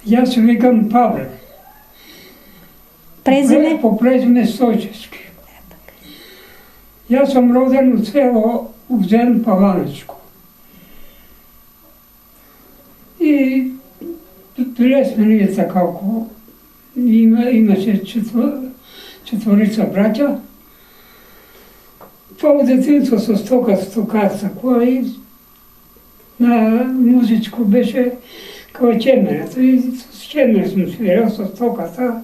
Ja se vikam Pavle. Prezime? Po prezime Stojčevski. Ja sam rođen u selo u Zen Pavaničku. I presmenijeca kako imaše četvorica braća. Pa u detinjstvu su stokarca koji na muzičku beše kao čemerec. I s čemerec sam svirao sa stokarca.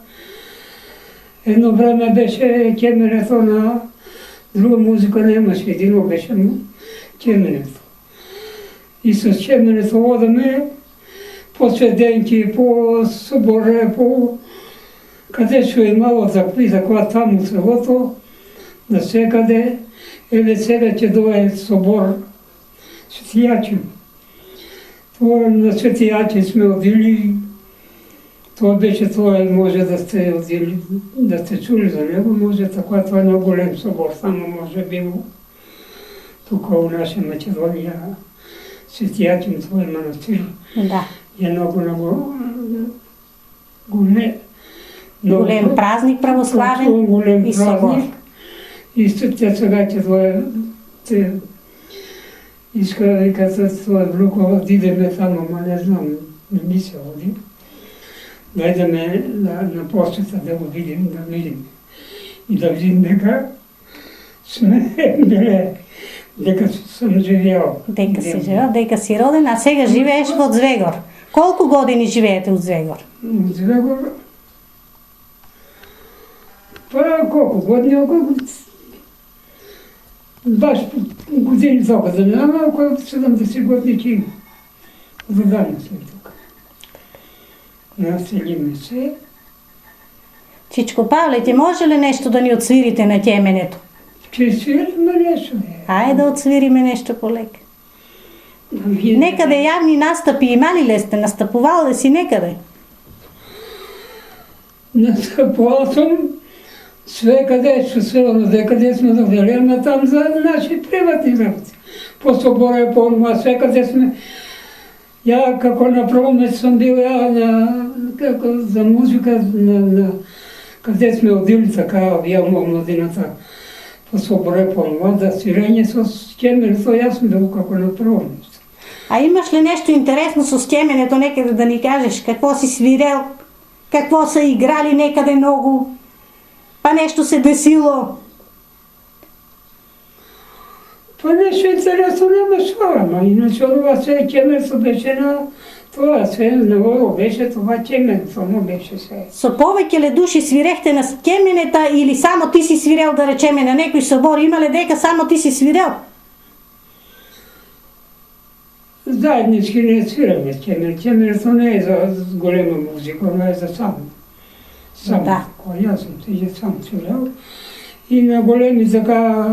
Jedno vreme beše čemerec, na druga muzika nemaš, jedino beše čemerec. I s čemerecom odame po svedenki, po sobore, къде ще имало такова там у селото, навсекъде, или сега, че дойде собор Светиячи. Това на Светиячи сме отдели, това беше това, може да сте отдели, да сте чули за него, може така, това е много голем собор, само може било тук у наша Македония, Светиячи, това е манастир. Да. Е много голем. Голем празник православен голем и собор. Празник. И те сега, че това е, иска да казват, това е влюко, отидеме там, ама не знам, не ми се води. Дайдеме на почтата да го видим, И да видим дека сме били, дека съм живял. Дека си живял, дека си роден, а сега живееш в Звегор. Колко години живеете от Звегор? От Звегор? Па колко години, баш години толкова да не знам, около 70 години че има. Задавна сме тук. Населиме се. Чичко Павле, може ли нещо да ни отсвирите на теменето? Че свириме нещо. Айде да отсвириме нещо полека. Некъде явни настъпи имали ли сте? Настъпувал ли си некъде? Настъпувал съм sve къде ще се роде, къде сме довели, ама там за наши приватни работи. По собора, по това, sve къде сме. Я како на прvom месец съм бил за музика, къде сме одили така, явно младината. По собора, по това, да свирење с кемерето, аз съм бил како на прvom месец. А имаш ли нещо интересно с кеменето, некъде да ни кажеш? Какво си свирел? Какво са играли некъде много? Па нещо се десило? Па нещо интересно нямаше, ама иначе това все кемерство беше на това, все наголо беше това кеменство, но беше все. Со повеќе ли души свирехте на кеменета или само ти си свирел, да речеме, на некој собор? Има ли дека само ти си свирел? Заеднички не свираме кемер. Кемерство не е за голема музика, но е за само. Да. Аз съм тежи сам свирал. И на големи така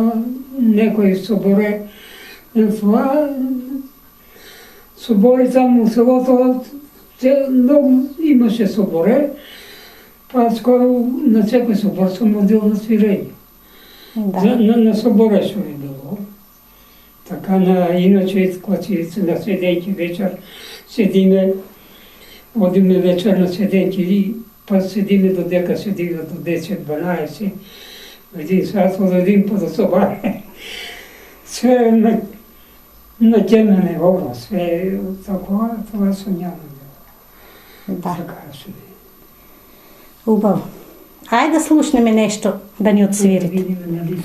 некои соборе. Това собори там у селото, много имаше соборе. Па скоро на всеки собор съм одил на свирење. Да. На соборе ще е било. Така иначе, когато на седенки вечер седиме, одиме вечер на седенки, па седиме до дека седиме до 10-12, един сад одим по до собар. Sve na темене ovo, sve такова, това се няма. Да. Така се. Убаво. Айде да слушнеме нещо да ни отсвирите. Да видим, нали?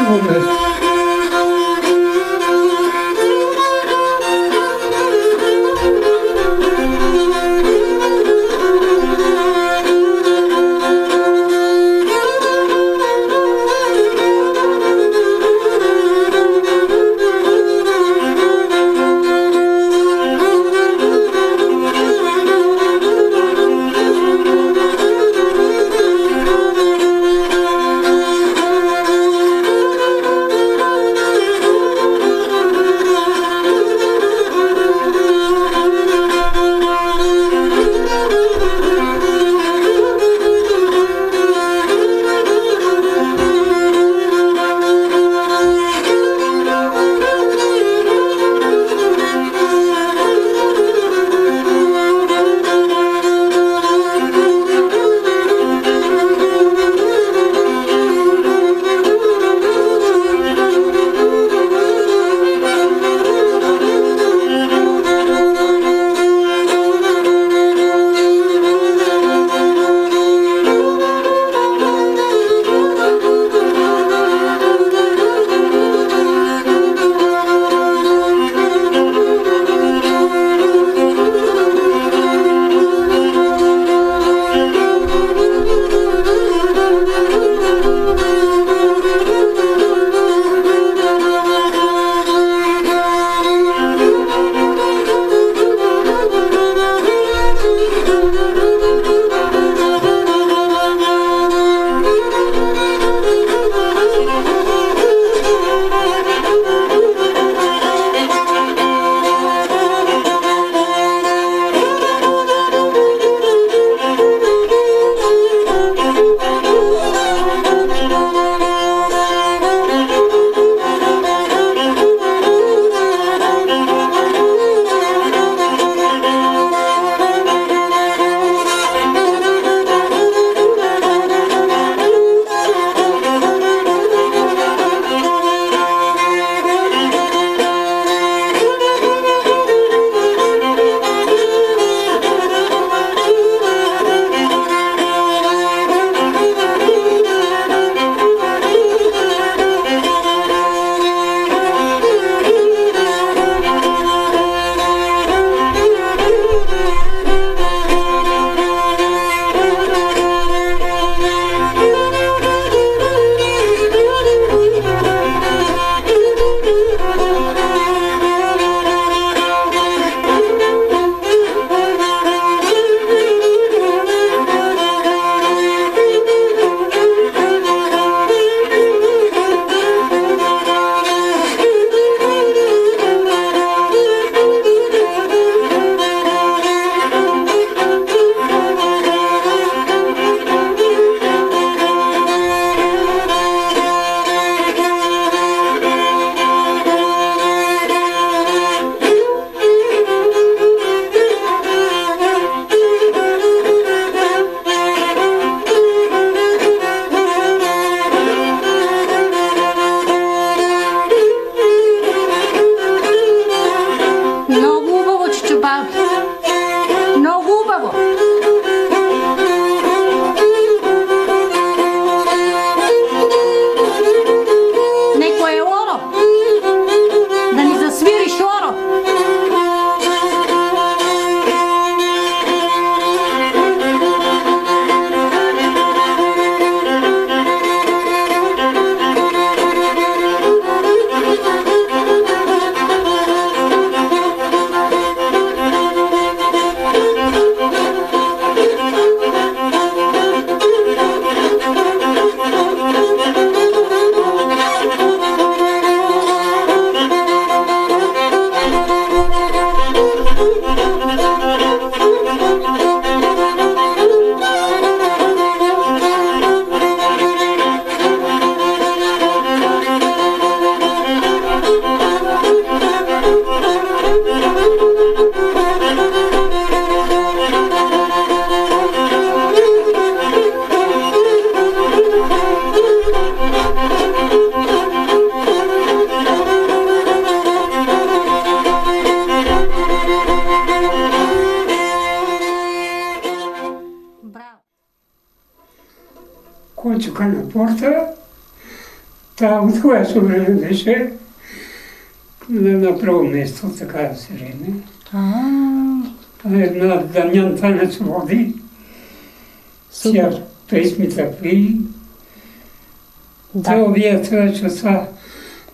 Добре. Кочука на порта От което време беше на първо място, така да се реме. Една Дамян Танец води. Тя песмите пи. Тя овие часа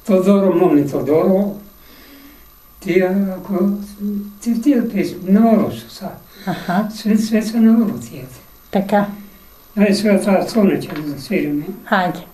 Тодоро, моми Тодоро. Тия песми, наоро са. Свет са наоро тия. Така. Ай сега това сонече да засвириме. Хайде.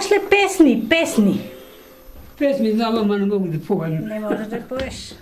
Знаеш ли песни? Песни. Песни знам, ама не мога да пувам. Не можеш да поеш.